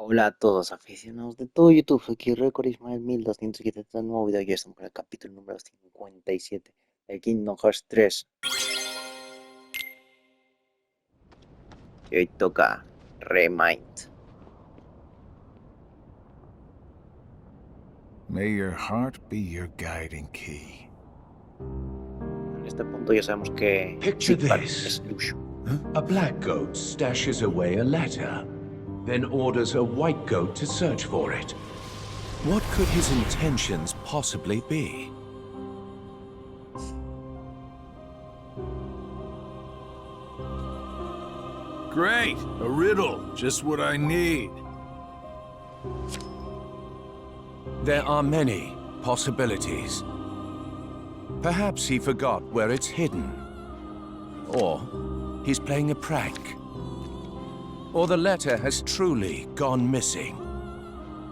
Hola a todos aficionados de todo YouTube, aquí Record Ismael 1207 de nuevo video y estamos con el capítulo número 57 de Kingdom Hearts 3. Y hoy toca Remind. May your heart be your guiding key. En este punto ya sabemos que Picture Despertar this. es Lucio. A black goat stashes away a letter, then orders a white goat to search for it. What could his intentions possibly be? Great! A riddle. Just what I need. There are many possibilities. Perhaps he forgot where it's hidden. Or he's playing a prank. Or the letter has truly gone missing.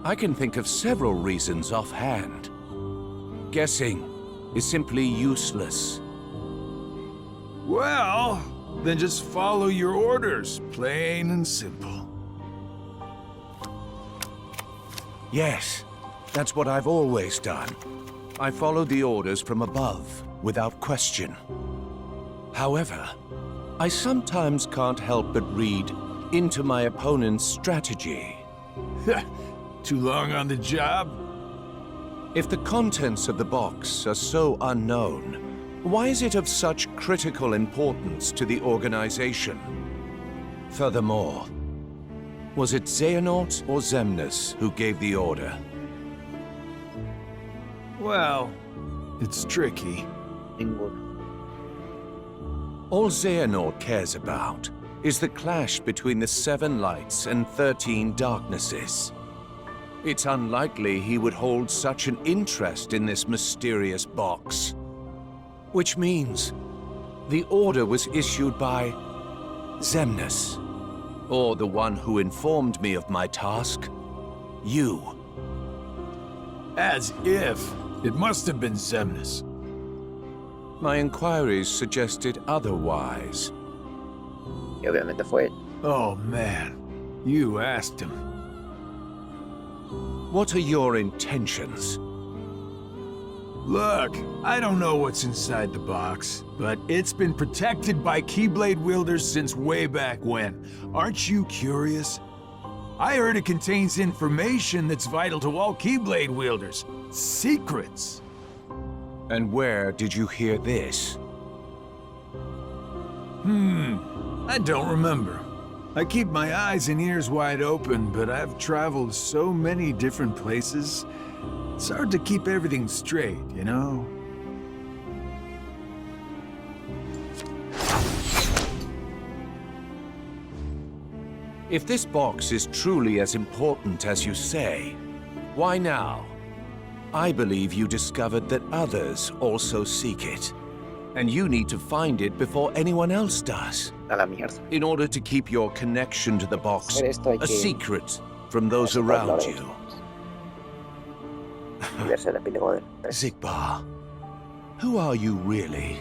I can think of several reasons offhand. Guessing is simply useless. Well, then just follow your orders. Plain and simple. Yes, that's what I've always done. I followed the orders from above, without question. However, I sometimes can't help but read into my opponent's strategy. Too long on the job? If the contents of the box are so unknown, why is it of such critical importance to the organization? Furthermore, was it Xehanort or Xemnas who gave the order? Well, it's tricky. Ninguno. All Xehanort cares about is the clash between the 7 lights and 13 darknesses. It's unlikely he would hold such an interest in this mysterious box. Which means the order was issued by Xemnas, or the one who informed me of my task, you. As if. It must have been Xemnas. My inquiries suggested otherwise. Y obviamente fue él. Oh man, you asked him. What are your intentions? Look, I don't know what's inside the box, but it's been protected by Keyblade wielders since way back when. Aren't you curious? I heard it contains information that's vital to all Keyblade wielders. Secrets. And where did you hear this? I don't remember. I keep my eyes and ears wide open, but I've traveled so many different places. It's hard to keep everything straight, you know? If this box is truly as important as you say, why now? I believe you discovered that others also seek it, and you need to find it before anyone else does, A la mierda. in order to keep your connection to the box Hacer esto hay a que secret from those separarlo around de you. Y verse el epílogo del 3. Zigbar, who are you really?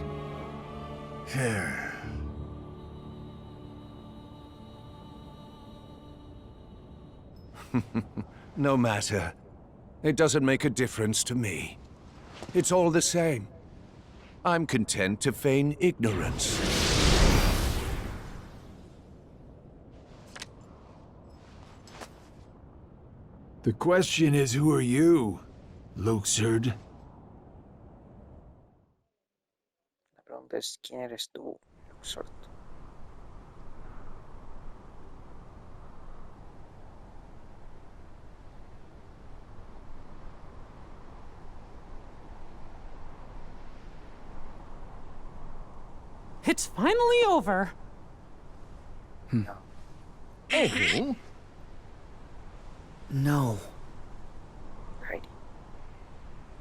No matter. It doesn't make a difference to me. It's all the same. I'm content to feign ignorance. The question is, who are you, Luxord? La pregunta es, ¿quién eres tú, Luxord? It's finally over. Oh? No. Kairi.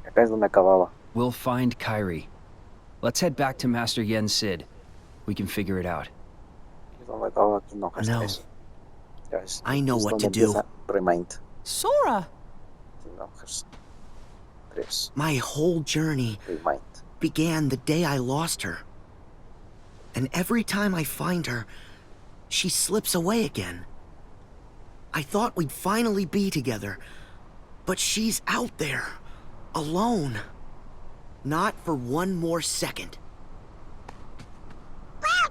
Acá es donde acababa. We'll find Kairi. Let's head back to Master Yen Sid. We can figure it out. Es donde acababa Kingdom Hearts No. 3. Ya ves, I know es what donde to do. empieza Remind. Sora! Kingdom Hearts 3. My whole journey Remind. began the day I lost her. And every time I find her, she slips away again. I thought we'd finally be together. But she's out there, alone. Not for one more second.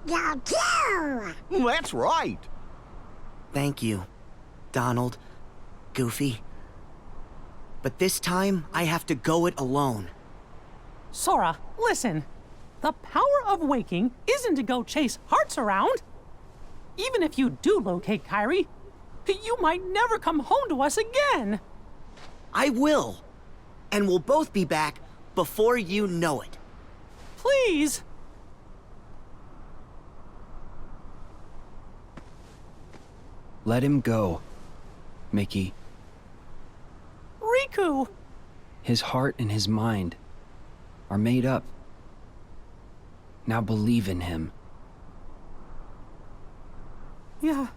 That's right. Thank you, Donald, Goofy. But this time, I have to go it alone. Sora, listen. The power of waking isn't to go chase hearts around. Even if you do locate Kairi, you might never come home to us again. I will. And we'll both be back before you know it. Please. Let him go, Mickey. Riku! His heart and his mind are made up. Now believe in him. Yeah.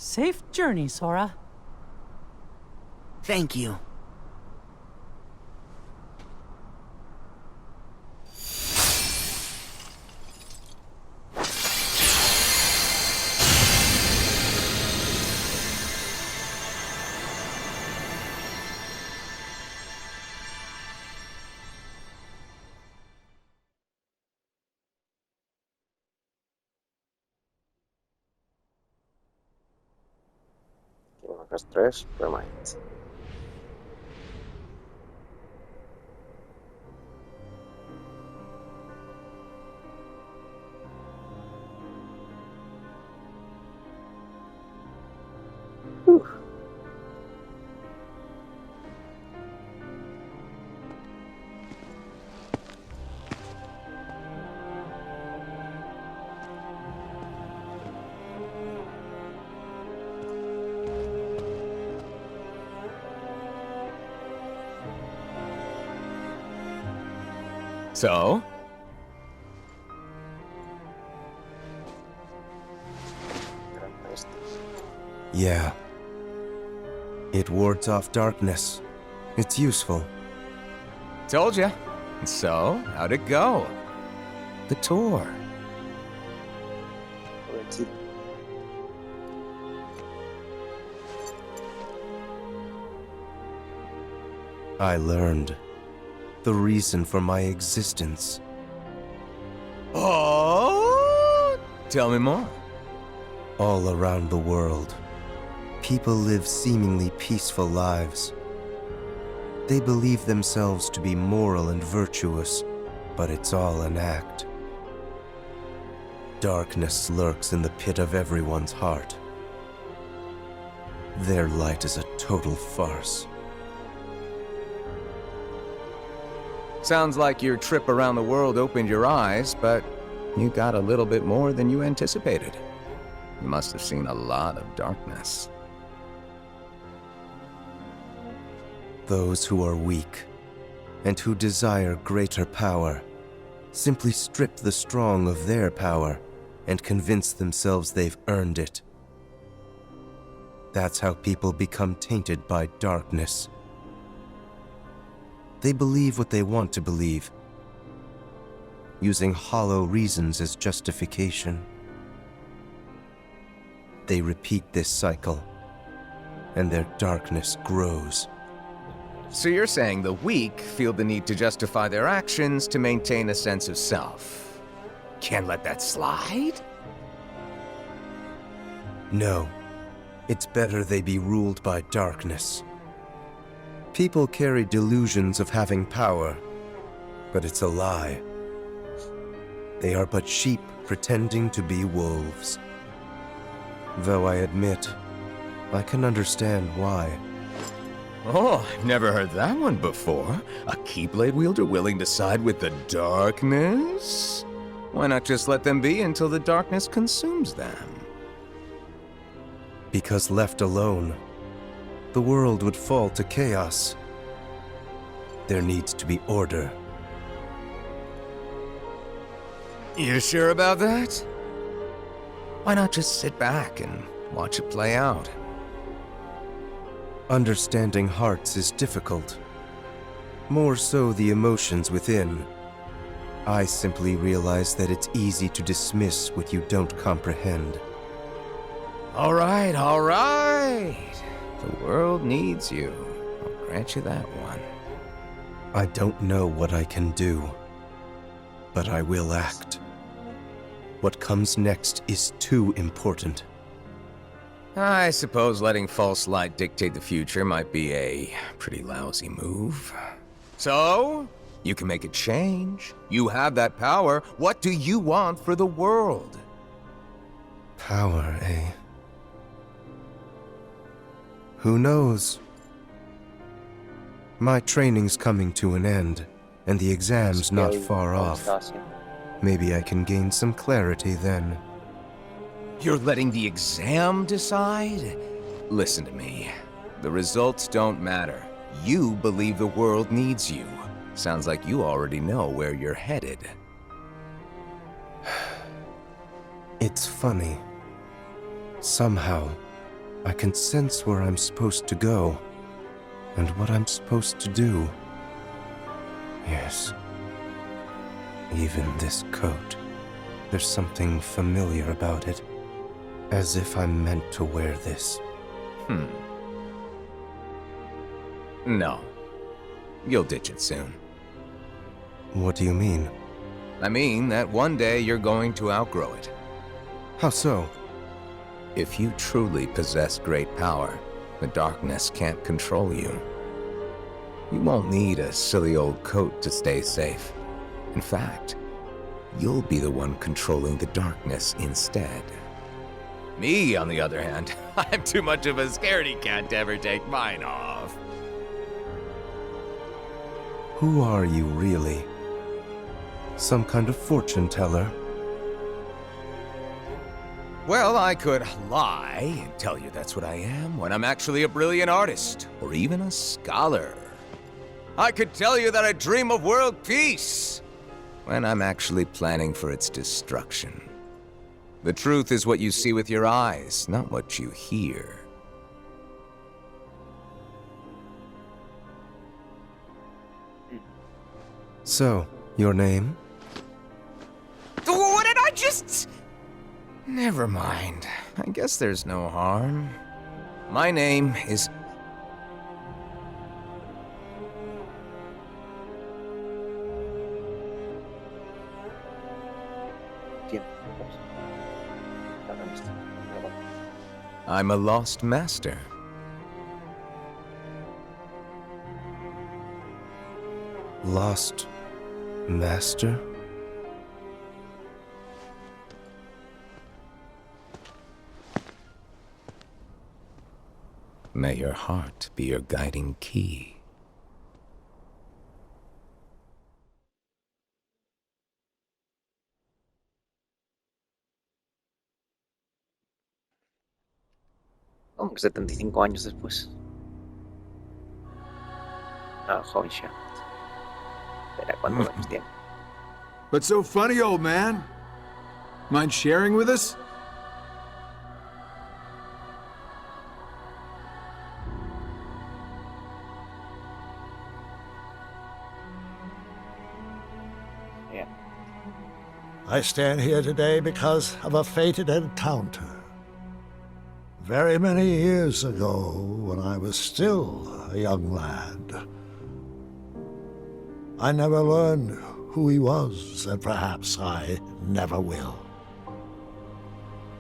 Safe journey, Sora. Thank you. Kingdom Hearts 3 Remind. So? Yeah. It wards off darkness. It's useful. Told ya. So, how'd it go? The tour. I learned the reason for my existence. Oh! Tell me more. All around the world, people live seemingly peaceful lives. They believe themselves to be moral and virtuous, but it's all an act. Darkness lurks in the pit of everyone's heart. Their light is a total farce. Sounds like your trip around the world opened your eyes, but you got a little bit more than you anticipated. You must have seen a lot of darkness. Those who are weak and who desire greater power simply strip the strong of their power and convince themselves they've earned it. That's how people become tainted by darkness. They believe what they want to believe, using hollow reasons as justification. They repeat this cycle, and their darkness grows. So you're saying the weak feel the need to justify their actions to maintain a sense of self. Can't let that slide? No, it's better they be ruled by darkness. People carry delusions of having power, but it's a lie. They are but sheep pretending to be wolves. Though I admit, I can understand why. Oh, I've never heard that one before. A Keyblade wielder willing to side with the darkness? Why not just let them be until the darkness consumes them? Because left alone, the world would fall to chaos. There needs to be order. You sure about that? Why not just sit back and watch it play out? Understanding hearts is difficult. More so the emotions within. I simply realize that it's easy to dismiss what you don't comprehend. All right, all right. world needs you. I'll grant you that one. I don't know what I can do, but I will act. What comes next is too important. I suppose letting false light dictate the future might be a pretty lousy move. So, you can make a change. You have that power. What do you want for the world? Power, eh? Who knows? My training's coming to an end, and the exam's not far off. Maybe I can gain some clarity then. You're letting the exam decide? Listen to me. The results don't matter. You believe the world needs you. Sounds like you already know where you're headed. It's funny. Somehow, I can sense where I'm supposed to go, and what I'm supposed to do. Yes. Even this coat. There's something familiar about it. As if I'm meant to wear this. No. You'll ditch it soon. What do you mean? I mean that one day you're going to outgrow it. How so? If you truly possess great power, the darkness can't control you. You won't need a silly old coat to stay safe. In fact, you'll be the one controlling the darkness instead. Me, on the other hand, I'm too much of a scaredy cat to ever take mine off. Who are you, really? Some kind of fortune teller? Well, I could lie and tell you that's what I am when I'm actually a brilliant artist, or even a scholar. I could tell you that I dream of world peace when I'm actually planning for its destruction. The truth is what you see with your eyes, not what you hear. So, your name? What did I just... Never mind. I guess there's no harm. My name is... I'm a lost master. Lost master? May your heart be your guiding key. Como que 75 años después. Ah, holy shit. Espera, ¿cuántos años tiene? What's so funny, old man? Mind sharing with us? Yeah. I stand here today because of a fated encounter. Very many years ago, when I was still a young lad. I never learned who he was, and perhaps I never will.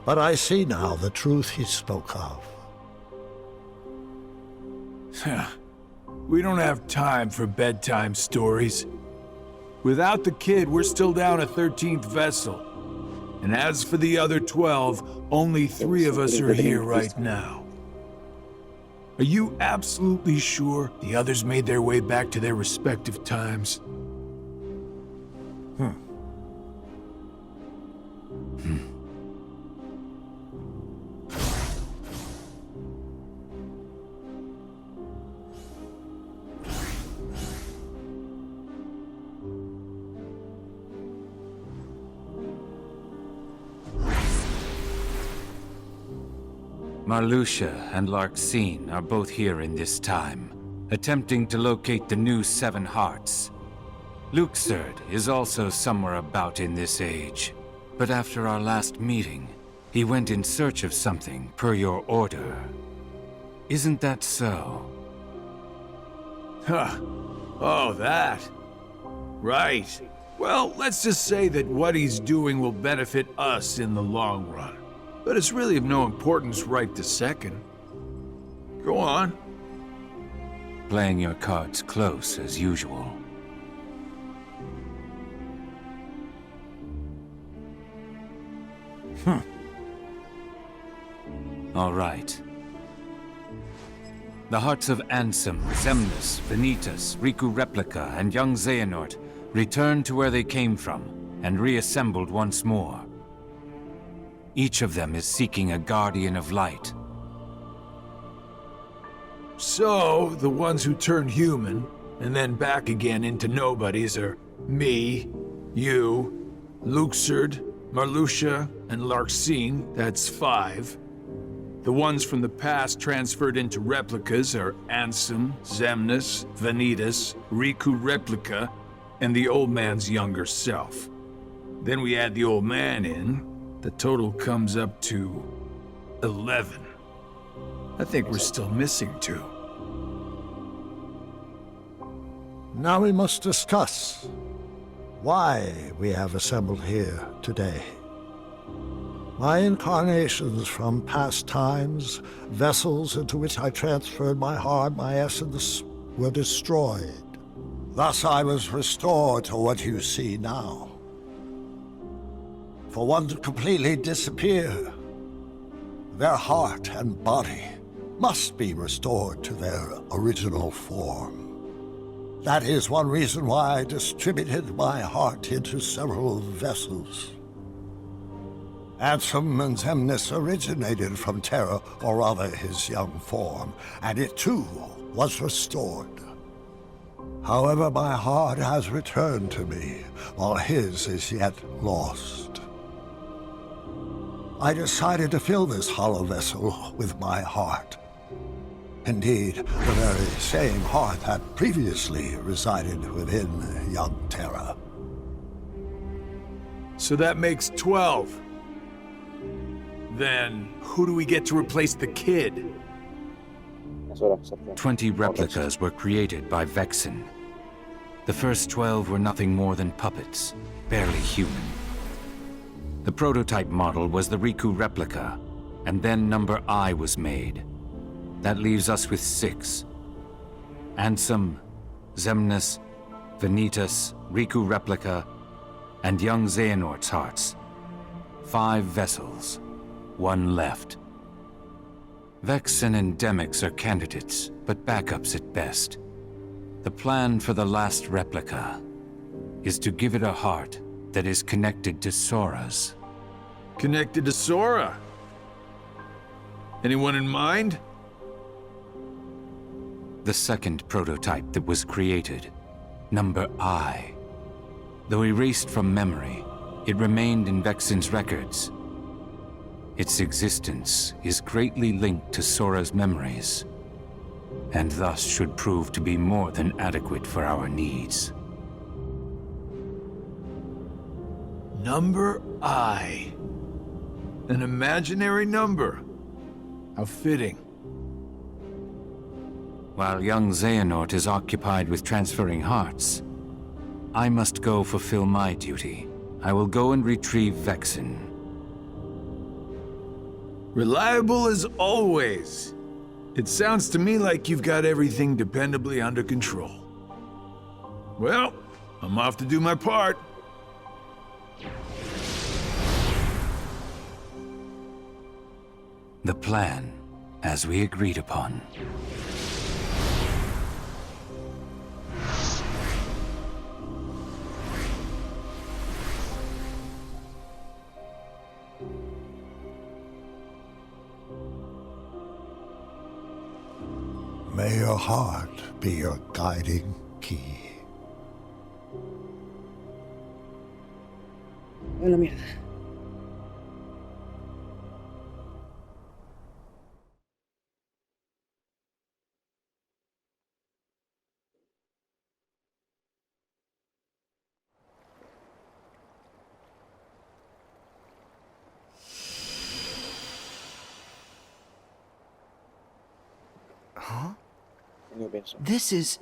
But I see now the truth he spoke of. We don't have time for bedtime stories. Without the kid, we're still down a 13th vessel. And as for the other 12, only 3 of us are here right now. Are you absolutely sure the others made their way back to their respective times? Marluxia and Larxene are both here in this time, attempting to locate the new 7 hearts. Luxord is also somewhere about in this age, but after our last meeting, he went in search of something per your order. Isn't that so? Huh. Oh, that. Right. Well, let's just say that what he's doing will benefit us in the long run. But it's really of no importance right this second. Go on. Playing your cards close as usual. All right. The hearts of Ansem, Xemnas, Vanitas, Riku Replica, and young Xehanort returned to where they came from and reassembled once more. Each of them is seeking a guardian of light. So, the ones who turned human, and then back again into nobodies are me, you, Luxord, Marluxia, and Larxene, that's 5. The ones from the past transferred into replicas are Ansem, Xemnas, Vanitas, Riku Replica, and the old man's younger self. Then we add the old man in, the total comes up to 11. I think we're still missing 2. Now we must discuss why we have assembled here today. My incarnations from past times, vessels into which I transferred my heart, my essence, were destroyed. Thus I was restored to what you see now. For one to completely disappear, their heart and body must be restored to their original form. That is one reason why I distributed my heart into several vessels. Ansem and Xemnas originated from Terra, or rather his young form, and it too was restored. However, my heart has returned to me, while his is yet lost. I decided to fill this hollow vessel with my heart. Indeed, the very same heart that previously resided within young Terra. So that makes 12. Then, who do we get to replace the kid? 20 replicas were created by Vexen. The first 12 were nothing more than puppets, barely human. The prototype model was the Riku replica, and then number I was made. That leaves us with 6. Ansem, Xemnas, Vanitas, Riku replica, and young Xehanort's hearts. 5 vessels, 1 left. Vexen and Demyx are candidates, but backups at best. The plan for the last replica is to give it a heart that is connected to Sora's. Connected to Sora? Anyone in mind? The second prototype that was created, number I. Though erased from memory, it remained in Vexen's records. Its existence is greatly linked to Sora's memories, and thus should prove to be more than adequate for our needs. Number I. An imaginary number. How fitting. While young Xehanort is occupied with transferring hearts, I must go fulfill my duty. I will go and retrieve Vexen. Reliable as always. It sounds to me like you've got everything dependably under control. Well, I'm off to do my part. The plan, as we agreed upon. May your heart be your guiding key. A la mierda. Huh? Yo pienso. This is...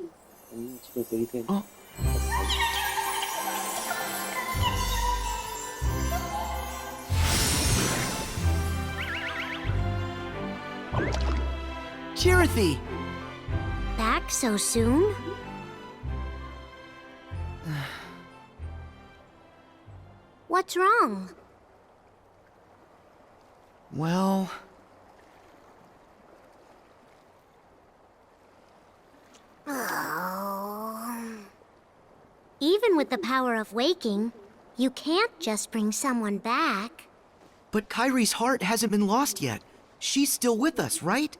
Es lo que dicen. Oh, Chirithy! Back so soon? What's wrong? Well... Oh. Even with the power of waking, you can't just bring someone back. But Kyrie's heart hasn't been lost yet. She's still with us, right?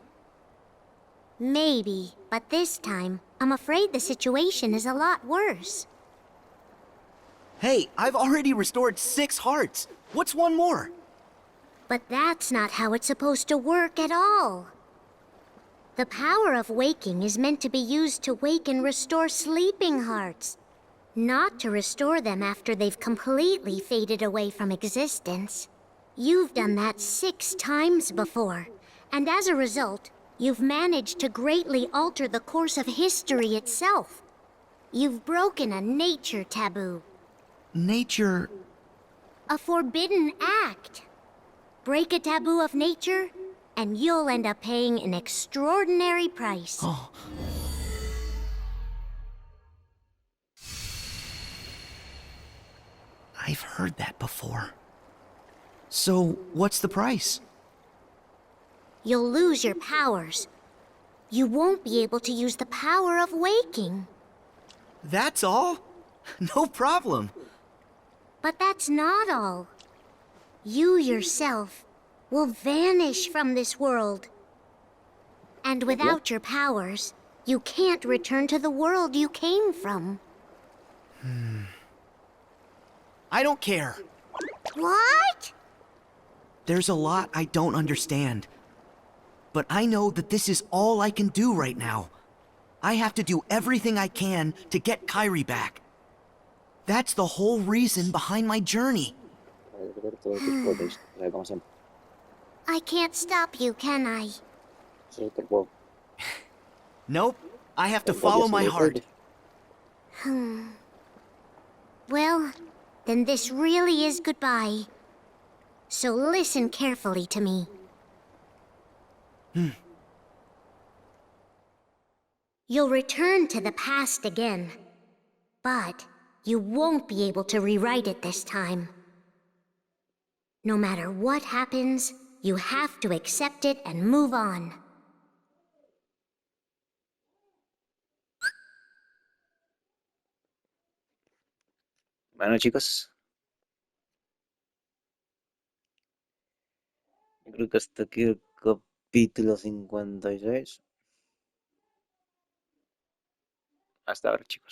Maybe, but this time, I'm afraid the situation is a lot worse. Hey, I've already restored 6 hearts. What's one more? But that's not how it's supposed to work at all. The power of waking is meant to be used to wake and restore sleeping hearts, not to restore them after they've completely faded away from existence. You've done that 6 times before, and as a result, you've managed to greatly alter the course of history itself. You've broken a nature taboo. Nature... A forbidden act. Break a taboo of nature, and you'll end up paying an extraordinary price. Oh. I've heard that before. So, what's the price? You'll lose your powers. You won't be able to use the power of waking. That's all? No problem. But that's not all. You yourself will vanish from this world. And without your powers, you can't return to the world you came from. I don't care. What? There's a lot I don't understand. But I know that this is all I can do right now. I have to do everything I can to get Kyrie back. That's the whole reason behind my journey. I can't stop you, can I? Nope. I have to follow my heart. Well, then this really is goodbye. So listen carefully to me. You'll return to the past again, but you won't be able to rewrite it this time. No matter what happens, you have to accept it and move on. Bueno, chicos, yo creo que hasta aquí el capítulo 56. Hasta ahora, chicos.